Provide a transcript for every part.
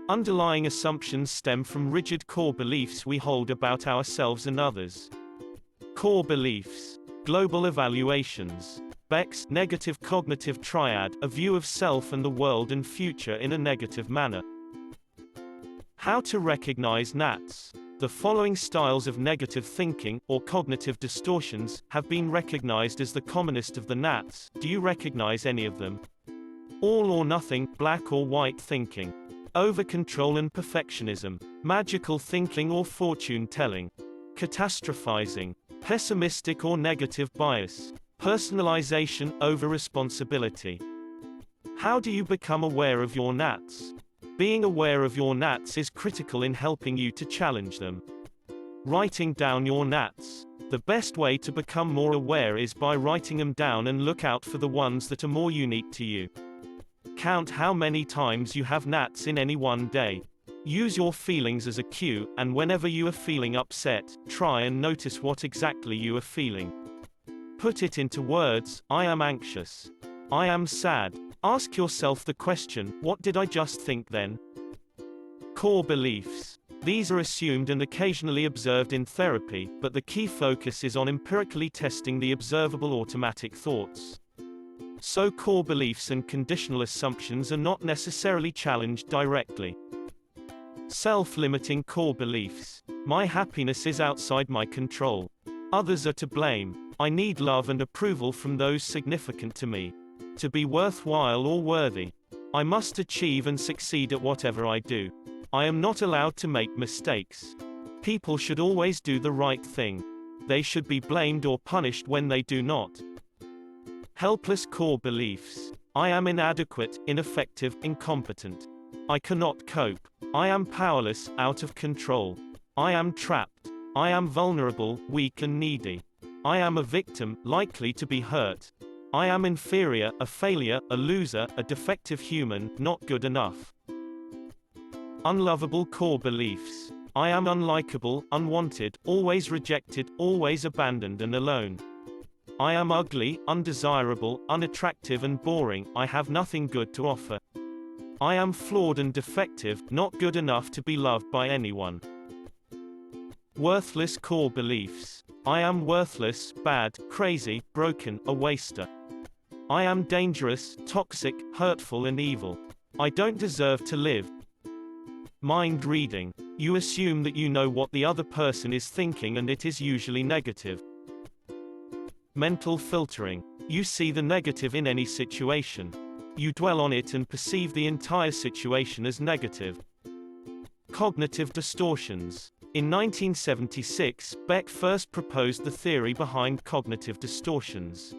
Underlying assumptions stem from rigid core beliefs we hold about ourselves and others. Core beliefs. Global evaluations. Beck's negative cognitive triad, a view of self and the world and future in a negative manner. How to recognize NATs. The following styles of negative thinking, or cognitive distortions, have been recognized as the commonest of the NATs. Do you recognize any of them? All or nothing, black or white thinking. Over-control and perfectionism. Magical thinking or fortune-telling. Catastrophizing. Pessimistic or negative bias. Personalization, over-responsibility. How do you become aware of your NATs? Being aware of your NATs is critical in helping you to challenge them. Writing down your NATs. The best way to become more aware is by writing them down and look out for the ones that are more unique to you. Count how many times you have NATs in any one day. Use your feelings as a cue, and whenever you are feeling upset, try and notice what exactly you are feeling. Put it into words. I am anxious. I am sad. Ask yourself the question, what did I just think then? Core beliefs. These are assumed and occasionally observed in therapy, but the key focus is on empirically testing the observable automatic thoughts. So core beliefs and conditional assumptions are not necessarily challenged directly. Self-limiting core beliefs. My happiness is outside my control. Others are to blame. I need love and approval from those significant to me. To be worthwhile or worthy. I must achieve and succeed at whatever I do. I am not allowed to make mistakes. People should always do the right thing. They should be blamed or punished when they do not. Helpless core beliefs. I am inadequate, ineffective, incompetent. I cannot cope. I am powerless, out of control. I am trapped. I am vulnerable, weak and needy. I am a victim, likely to be hurt. I am inferior, a failure, a loser, a defective human, not good enough. Unlovable core beliefs. I am unlikable, unwanted, always rejected, always abandoned and alone. I am ugly, undesirable, unattractive and boring, I have nothing good to offer. I am flawed and defective, not good enough to be loved by anyone. Worthless core beliefs. I am worthless, bad, crazy, broken, a waster. I am dangerous, toxic, hurtful and evil. I don't deserve to live. Mind reading. You assume that you know what the other person is thinking and it is usually negative. Mental filtering. You see the negative in any situation. You dwell on it and perceive the entire situation as negative. Cognitive distortions. In 1976, Beck first proposed the theory behind cognitive distortions.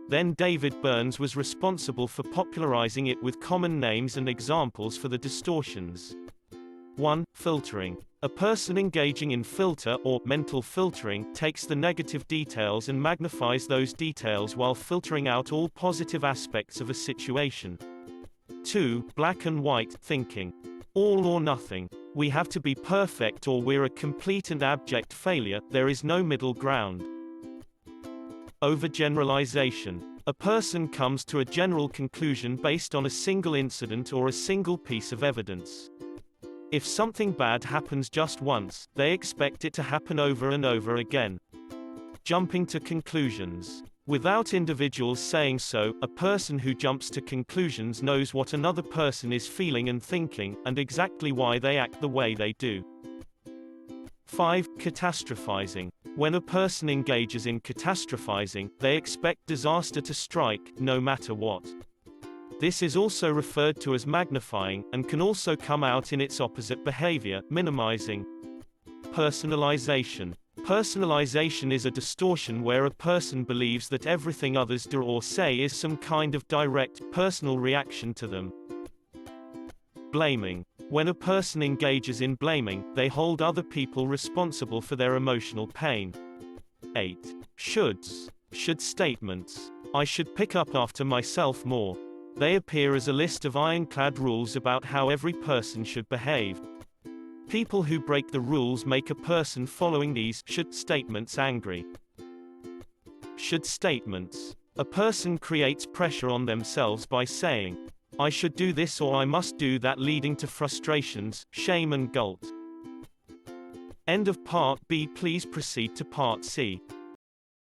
Then David Burns was responsible for popularizing it with common names and examples for the distortions. 1. Filtering. A person engaging in filter or mental filtering takes the negative details and magnifies those details while filtering out all positive aspects of a situation. 2. Black and white thinking. All or nothing. We have to be perfect or we're a complete and abject failure, there is no middle ground. Overgeneralization. A person comes to a general conclusion based on a single incident or a single piece of evidence. If something bad happens just once, they expect it to happen over and over again. Jumping to conclusions. Without individuals saying so, a person who jumps to conclusions knows what another person is feeling and thinking, and exactly why they act the way they do. 5. Catastrophizing. When a person engages in catastrophizing, they expect disaster to strike, no matter what. This is also referred to as magnifying, and can also come out in its opposite behavior, minimizing. Personalization. Personalization is a distortion where a person believes that everything others do or say is some kind of direct, personal reaction to them. Blaming. When a person engages in blaming, they hold other people responsible for their emotional pain. 8. Shoulds. Should statements. I should pick up after myself more. They appear as a list of ironclad rules about how every person should behave. People who break the rules make a person following these should statements angry. Should statements. A person creates pressure on themselves by saying, I should do this or I must do that, leading to frustrations, shame and guilt. End of Part B. Please proceed to Part C.